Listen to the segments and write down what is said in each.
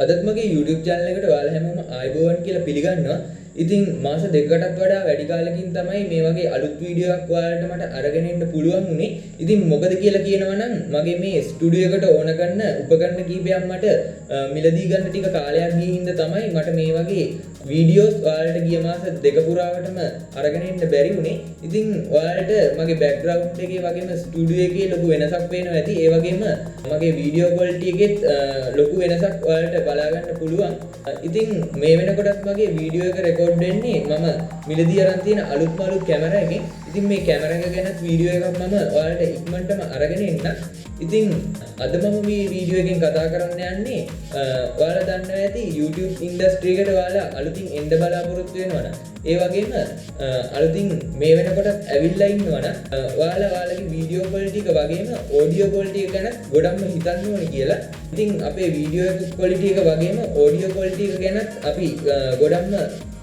අදත් මගේ YouTube channel එකට ඔයාලා හැමෝම ආයුබෝවන් කියලා පිළිගන්නවා. ඉතින් මාස දෙකකටත් වඩා වැඩි කාලෙකින් තමයි මේ වගේ අලුත් වීඩියෝ එකක් ඔයාලට මට අරගෙන එන්න පුළුවන් වුණේ. ඉතින් මොකද කියලා කියනවා නම් මගේ මේ ස්ටුඩියෝ එකට ඕන කරන උපකරණ කීපයක් මට මිලදී ගන්න ටික කාලයක් ගිහින් හින්දා තමයි මට මේ වගේ වීඩියෝස් ඔයාලට ගිය මාස දෙක පුරාවටම අරගෙන එන්න බැරි වුණේ. ඉතින් ඔයාලට මගේ බෑග්ග්‍රවුන්ඩ් එකේ වගේම ස්ටුඩියෝ එකේ ලොකු වෙනසක් පේනවා ඇති. ඒ වගේම මගේ වීඩියෝ ක්වොලිටි එකෙත් ලොකු වෙනසක් ඔයාලට බලා ගන්න පුළුවන්. ඉතින් මේ වෙනකොටත් මගේ වීඩියෝ එක රෙකෝඩ් වෙන්නේ මම මිලදී අරන් තියෙන අලුත්ම අලුත් කැමරා එකෙන්. ඉතින් මේ කැමරා එක ගැන වීඩියෝ එකක් මම ඔයාලට ඉක්මනටම අරගෙන එන්න. ඉතින් අද මම මේ වීඩියෝ එකෙන් කතා කරන්න යන්නේ ඔයාලා දන්නවා ඇති YouTube ඉන්ඩස්ට්‍රි එකට ඔයාලා අලුතින් එන්න බලාපොරොත්තු වෙනවනම් ඒ වගේම අලුතින් මේ වෙනකොටත් ඇවිල්ලා ඉන්නවනම් ඔයාලගේ වීඩියෝ ක්වොලිටි එක වගේම ඔඩියෝ ක්වොලිටි එක ගැන ගොඩක්ම හිතන්න ඕනේ කියලා. ඉතින් අපේ වීඩියෝ ක්වොලිටි එක වගේම ඔඩියෝ ක්වොලිටි එක ගැනත් අපි ගොඩක්ම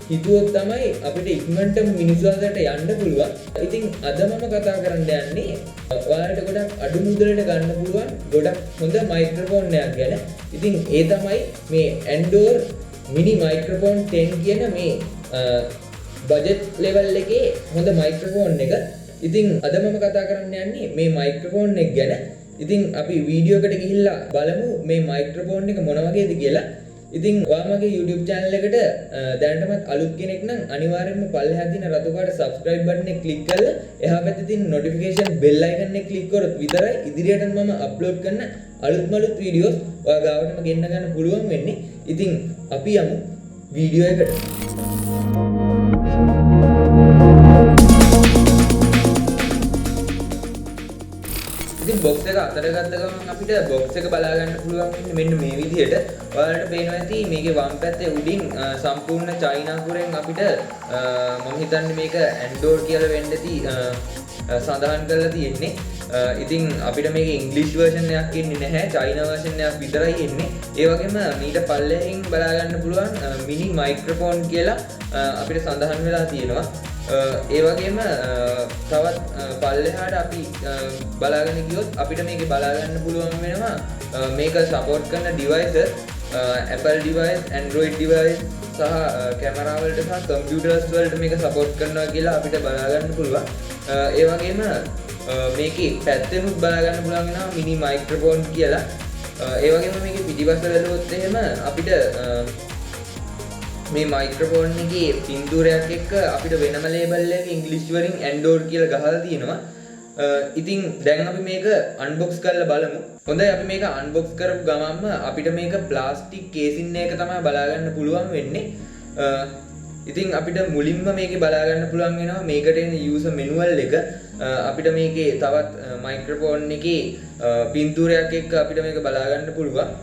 හිතුවොත් තමයි අපිට ඉක්මනටම මිනිස්සු අතරට යන්න පුළුවන්. ඉතින් අද මම කතා කරන්න යන්නේ ඔයාලට ගොඩක් අඩු මුදලට ගන්න පුළුවන් ගොඩක් හොඳ මයික්‍රොෆෝන් එකක් ගැන. ඉතින් ඒ තමයි මේ Andoer mini microphone 10 කියන මේ බජට් ලෙවල් එකේ හොඳ මයික්‍රොෆෝන් එක. ඉතින් අද මම කතා කරන්න යන්නේ මේ මයික්‍රොෆෝන් එක ගැන. ඉතින් අපි වීඩියෝ එකට ගිහිල්ලා බලමු මේ මයික්‍රොෆෝන් එක මොන වගේද කියලා. ඉතින් ඔයා මගේ YouTube channel එකට දැනටමත් අලුත් කෙනෙක් නම් අනිවාර්යෙන්ම පල්ලෙහා තියෙන රතු පාට subscribe button එක click කරලා එහා පැත්තේ තියෙන notification bell icon එක click කරොත් විතරයි ඉදිරියටම මම upload කරන අලුත්ම අලුත් videos ඔයා ගාවටම ගෙන්න ගන්න පුළුවන් වෙන්නේ. ඉතින් අපි යමු වීඩියෝ එකට. ඉතින් box එක අතට ගත්ත ගමන් අපිට box එක බලා ගන්න පුළුවන් වෙන්නේ මෙන්න මේ විදිහට. ඔයාලට පේනවා ඇති මේකේ වම් පැත්තේ උඩින් සම්පූර්ණ චයිනා කුරෙන් අපිට මම හිතන්නේ මේක Andoer කියලා වෙන්න ඇති සඳහන් කරලා තියෙන්නේ. ඉතින් අපිට මේකේ ඉංග්‍රීසි version එකක් ඉන්නේ නැහැ. චයිනා version එකක් විතරයි එන්නේ. ඒ වගේම මීට පල්ලෙහින් බලා ගන්න පුළුවන් mini microphone කියලා අපිට සඳහන් වෙලා තියෙනවා. ඒ වගේම තවත් පල්ලෙහාට අපි බලාගෙන ගියොත් අපිට මේකේ බලා ගන්න පුළුවන් වෙනවා මේක සපෝට් කරන devices Apple device, Android device සහ කැමරා වලට සහ කම්පියුටර්ස් වලට මේක සපෝට් කරනවා කියලා අපිට බලා ගන්න පුළුවන්. ඒ වගේම මේකේ පැත්තෙනුත් බලා ගන්න පුළුවන් වෙනවා mini microphone කියලා. ඒ වගේම මේකේ පිටිපස්ස බැලුවොත් එහෙම අපිට මේ මයික්‍රොෆෝන් එකේ පින්තූරයක් එක්ක අපිට වෙනම ලේබල් එකක ඉංග්‍රීසි වලින් Andoer කියලා ගහලා තියෙනවා. ඉතින් දැන් අපි මේක අන්බොක්ස් කරලා බලමු. හොඳයි අපි මේක අන්බොක්ස් කරපු ගමන්ම අපිට මේක ප්ලාස්ටික් කේසින් එක තමයි බලා ගන්න පුළුවන් වෙන්නේ. ඉතින් අපිට මුලින්ම මේකේ බලා ගන්න පුළුවන් වෙනවා මේකට එන user manual එක. අපිට මේකේ තවත් මයික්‍රොෆෝන් එකේ පින්තූරයක් එක්ක අපිට මේක බලා ගන්න පුළුවන්.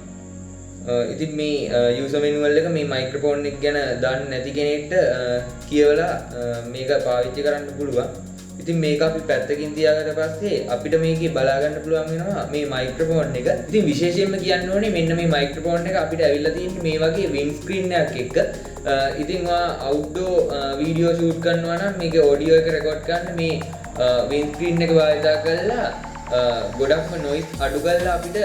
ඉතින් මේ user manual එක මේ මයික්‍රොෆෝන් එක ගැන දන්නේ නැති කෙනෙක්ට කියවලා මේක පාවිච්චි කරන්න පුළුවන්. ඉතින් මේක අපි පැත්තකින් තියාගත්ත පස්සේ අපිට මේකේ බලා ගන්න පුළුවන් වෙනවා මේ මයික්‍රොෆෝන් එක. ඉතින් විශේෂයෙන්ම කියන්න ඕනේ මෙන්න මේ මයික්‍රොෆෝන් එක අපිට ඇවිල්ලා තියෙන්නේ මේ වගේ වින් ස්ක්‍රීන් එකක් එක්ක. ඉතින් ඔයා outdoor වීඩියෝ shoot කරනවා නම් මේකේ audio එක record කරන්න මේ වින් ස්ක්‍රීන් එක භාවිතා කරලා ගොඩක්ම noise අඩු කරලා අපිට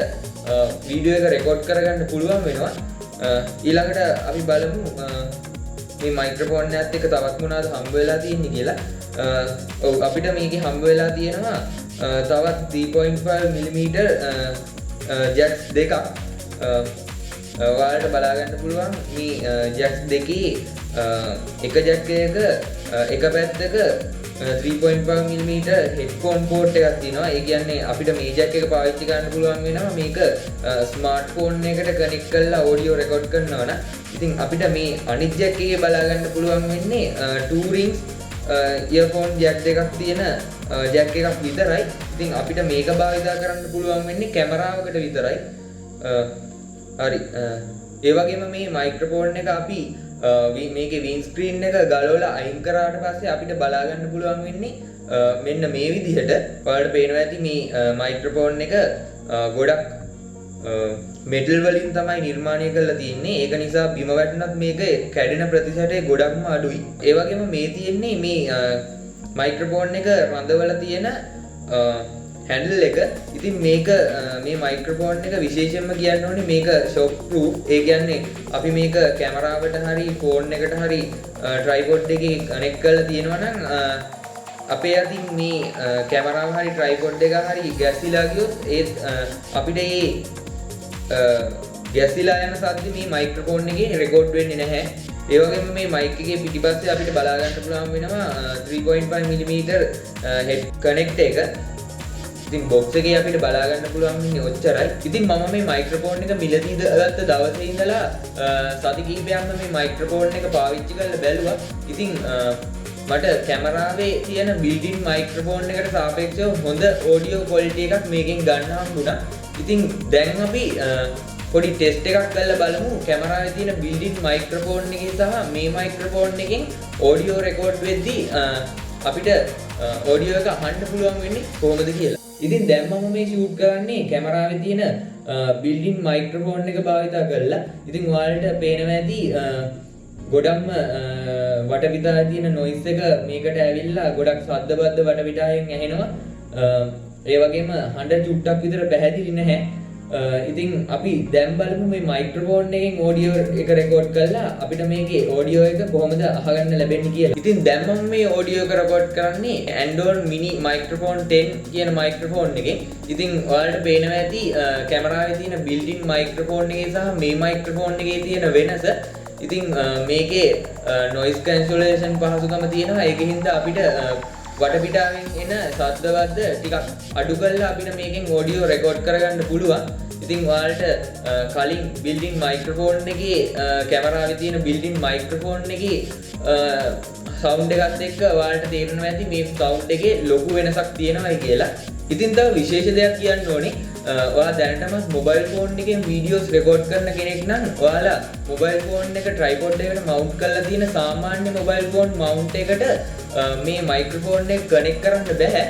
වීඩියෝ එක රෙකෝඩ් කරගන්න පුළුවන් වෙනවා. ඊළඟට අපි බලමු මේ මයික්‍රොෆෝන් එකත් එක්ක තවත් මොනවද හම්බ වෙලා තියෙන්නේ කියලා. ඔව් අපිට මේකේ හම්බ වෙලා තියෙනවා තවත් 3.5 mm ජැක්ස් දෙකක්. ඔයාලට බලා ගන්න පුළුවන් මේ ජැක්ස් දෙකේ එක ජැක් එකක එක පැත්තක 3.5 mm headphone port එකක් තියෙනවා. ඒ කියන්නේ අපිට මේ jack එක පාවිච්චි කරන්න පුළුවන් වෙනවා මේක smartphone එකට connect කරලා audio record කරනවා නම්. ඉතින් අපිට මේ අනිත් jack එකේ බලා ගන්න පුළුවන් වෙන්නේ 2 rings earphone jack දෙකක් තියෙන jack එකක් විතරයි. ඉතින් අපිට මේක භාවිතා කරන්න පුළුවන් වෙන්නේ කැමරාවකට විතරයි. හරි. ඒ වගේම මේ මයික්‍රොෆෝන් එක අපි මේකේ වින් ස්ක්‍රීන් එක ගලවලා අයින් කරාට පස්සේ අපිට බලා ගන්න පුළුවන් වෙන්නේ මෙන්න මේ විදිහට. ඔයාලට පේනවා ඇති මේ මයික්‍රොෆෝන් එක ගොඩක් මෙටල් වලින් තමයි නිර්මාණය කරලා තියෙන්නේ. ඒක නිසා බිම වැටුණත් මේක කැඩෙන ප්‍රතිශතය ගොඩක්ම අඩුයි. ඒ වගේම මේ තියෙන්නේ මේ මයික්‍රොෆෝන් එක රඳවලා තියෙන handle එක. ඉතින් මේක මේ මයික්‍රොෆෝන් එක විශේෂයෙන්ම කියන්න ඕනේ මේක shock proof. ඒ කියන්නේ අපි මේක කැමරාවට හරි ෆෝන් එකට හරි tripod එකේ connect කරලා තියෙනවා නම් අපේ අතින් මේ කැමරාව හරි tripod එක හරි ගැසිලා ගියොත් ඒත් අපිට මේ ගැසිලා යන සද්ද මේ මයික්‍රොෆෝන් එකේ රෙකෝඩ් වෙන්නේ නැහැ. ඒ වගේම මේ මයික් එකේ පිටිපස්සේ අපිට බලා ගන්න පුළුවන් වෙනවා 3.5 mm head connect එක. ඉතින් box එකේ අපිට බලා ගන්න පුළුවන් වෙන්නේ ඔච්චරයි. ඉතින් මම මේ මයික්‍රොෆෝන් එක මිලදී ගත්ත දවසේ ඉඳලා සති කිහිපයක්ම මේ මයික්‍රොෆෝන් එක පාවිච්චි කරලා බැලුවා. ඉතින් මට කැමරාවේ තියෙන built-in මයික්‍රොෆෝන් එකට සාපේක්ෂව හොඳ audio quality එකක් මේකෙන් ගන්න හම්බුණා. ඉතින් දැන් අපි පොඩි ටෙස්ට් එකක් කරලා බලමු කැමරාවේ තියෙන built-in මයික්‍රොෆෝන් එකේ සහ මේ මයික්‍රොෆෝන් එකෙන් audio record වෙද්දී අපිට audio එක අහන්න පුළුවන් වෙන්නේ කොහොමද කියලා. ඉතින් දැන් මම මේ shoot කරන්නේ කැමරාවේ තියෙන built-in මයික්‍රොෆෝන් එක භාවිතා කරලා. ඉතින් ඔයාලට පේනවා ඇති ගොඩක්ම වටපිටාවේ තියෙන noise එක මේකට ඇවිල්ලා ගොඩක් ශබ්ද බද්ද වටපිටාවෙන් ඇහෙනවා. ඒ වගේම හඬ චුට්ටක් විතර පැහැදිලි නැහැ. ඉතින් අපි දැන් බලමු මේ මයික්‍රොෆෝන් එකෙන් audio එක රෙකෝඩ් කරලා අපිට මේකේ audio එක කොහොමද අහගන්න ලැබෙන්නේ කියලා. ඉතින් දැන් මම මේ audio එක රෙකෝඩ් කරන්නේ Andoer mini microphone 10 කියන මයික්‍රොෆෝන් එකෙන්. ඉතින් ඔයාලට පේනවා ඇති කැමරාවේ තියෙන built-in මයික්‍රොෆෝන් එකේ සහ මේ මයික්‍රොෆෝන් එකේ තියෙන වෙනස. ඉතින් මේකේ noise cancellation පහසුකම තියෙනවා. ඒකෙන් හින්දා අපිට වටපිටාවෙන් එන ශබ්දවද්ද ටිකක් අඩු කරලා අපිට මේකෙන් audio record කරගන්න පුළුවන්. ඉතින් ඔයාලට කලින් built-in microphone එකේ කැමරාවේ තියෙන built-in microphone එකේ sound එකත් එක්ක ඔයාලට තේරෙනවා ඇති මේ sound එකේ ලොකු වෙනසක් තියෙනවායි කියලා. ඉතින් තව විශේෂ දෙයක් කියන්න ඕනේ. ඔයාලා දැනටමත් mobile phone එකෙන් videos record කරන කෙනෙක් නම් ඔයාලා mobile phone එක tripod එකට mount කරලා තියෙන සාමාන්‍ය mobile phone mount එකට මේ මයික්‍රොෆෝන් එක කනෙක්ට් කරන්න බෑ.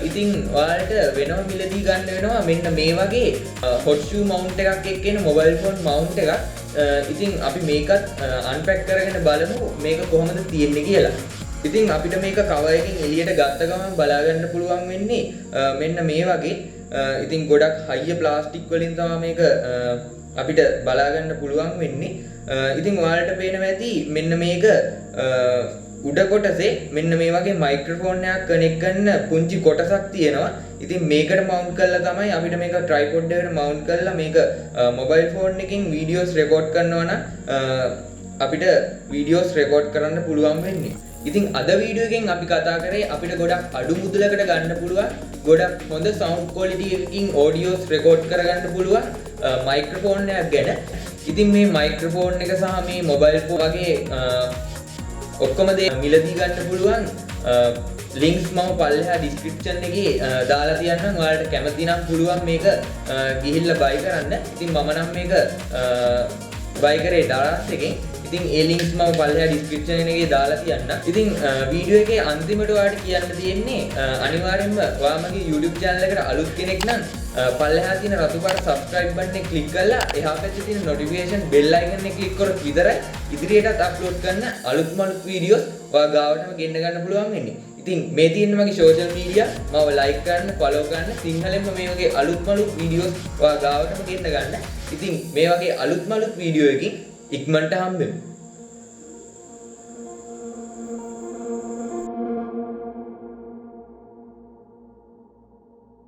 ඉතින් ඔයාලට වෙනම මිලදී ගන්න වෙනවා මෙන්න මේ වගේ hot shoe mount එකක් එක්ක එන mobile phone mount එකක්. ඉතින් අපි මේකත් unpack කරගෙන බලමු මේක කොහොමද තියෙන්නේ කියලා. ඉතින් අපිට මේක cover එකෙන් එළියට ගත්ත ගමන් බලා ගන්න පුළුවන් වෙන්නේ මෙන්න මේ වගේ. ඉතින් ගොඩක් හයිය ප්ලාස්ටික් වලින් තමයි මේක අපිට බලා ගන්න පුළුවන් වෙන්නේ. ඉතින් ඔයාලට පේනවා ඇති මෙන්න මේක උඩ කොටසේ මෙන්න මේ වගේ මයික්‍රොෆෝන් එකක් කනෙක්ට් කරන පුංචි කොටසක් තියෙනවා. ඉතින් මේකට මවුන්ට් කරලා තමයි අපිට මේක tripod එකට මවුන්ට් කරලා මේක මොබයිල් ෆෝන් එකකින් වීඩියෝස් රෙකෝඩ් කරනවා නම් අපිට වීඩියෝස් රෙකෝඩ් කරන්න පුළුවන් වෙන්නේ. ඉතින් අද වීඩියෝ එකෙන් අපි කතා කරේ අපිට ගොඩක් අඩු මුදලකට ගන්න පුළුවන් ගොඩක් හොඳ සවුන්ඩ් ක්වොලිටි එකකින් ඔඩියෝස් රෙකෝඩ් කරගන්න පුළුවන් මයික්‍රොෆෝන් එකක් ගැන. ඉතින් මේ මයික්‍රොෆෝන් එක සහ මේ මොබයිල් ෆෝන් වගේ ඔක්කොම දේ මිලදී ගන්න පුළුවන් ලින්ක්ස් මම පල්ලෙහා ඩිස්ක්‍රිප්ෂන් එකේ දාලා තියන්නම්. ඔයාලට කැමති නම් පුළුවන් මේක ගිහිල්ලා buy කරන්න. ඉතින් මම නම් මේක buy කරේ ඩාලර්ස් එකෙන්. ඉතින් ඒ ලින්ක්ස් මම පල්ලෙහා ඩිස්ක්‍රිප්ෂන් එකේ දාලා තියන්නම්. ඉතින් වීඩියෝ එකේ අන්තිමට ඔයාලට කියන්න තියෙන්නේ අනිවාර්යෙන්ම ඔයා මගේ YouTube channel එකට අලුත් කෙනෙක් නම් පල්ලෙහා තියෙන රතු පාට subscribe button එක click කරලා එහා පැත්තේ තියෙන notification bell icon එක click කරොත් විතරයි ඉදිරියටත් upload කරන අලුත්ම වීඩියෝස් ඔයා ගාවටම ගෙන්න ගන්න පුළුවන් වෙන්නේ. ඉතින් මේ තියෙන මගේ social media මාව like කරන්න, follow කරන්න, සිංහලෙන්ම මේ වගේ අලුත්ම වීඩියෝස් ඔයා ගාවටම ගෙන්න ගන්න. ඉතින් මේ වගේ අලුත්ම වීඩියෝ එකකින් ඉක්මනට හම්බෙමු.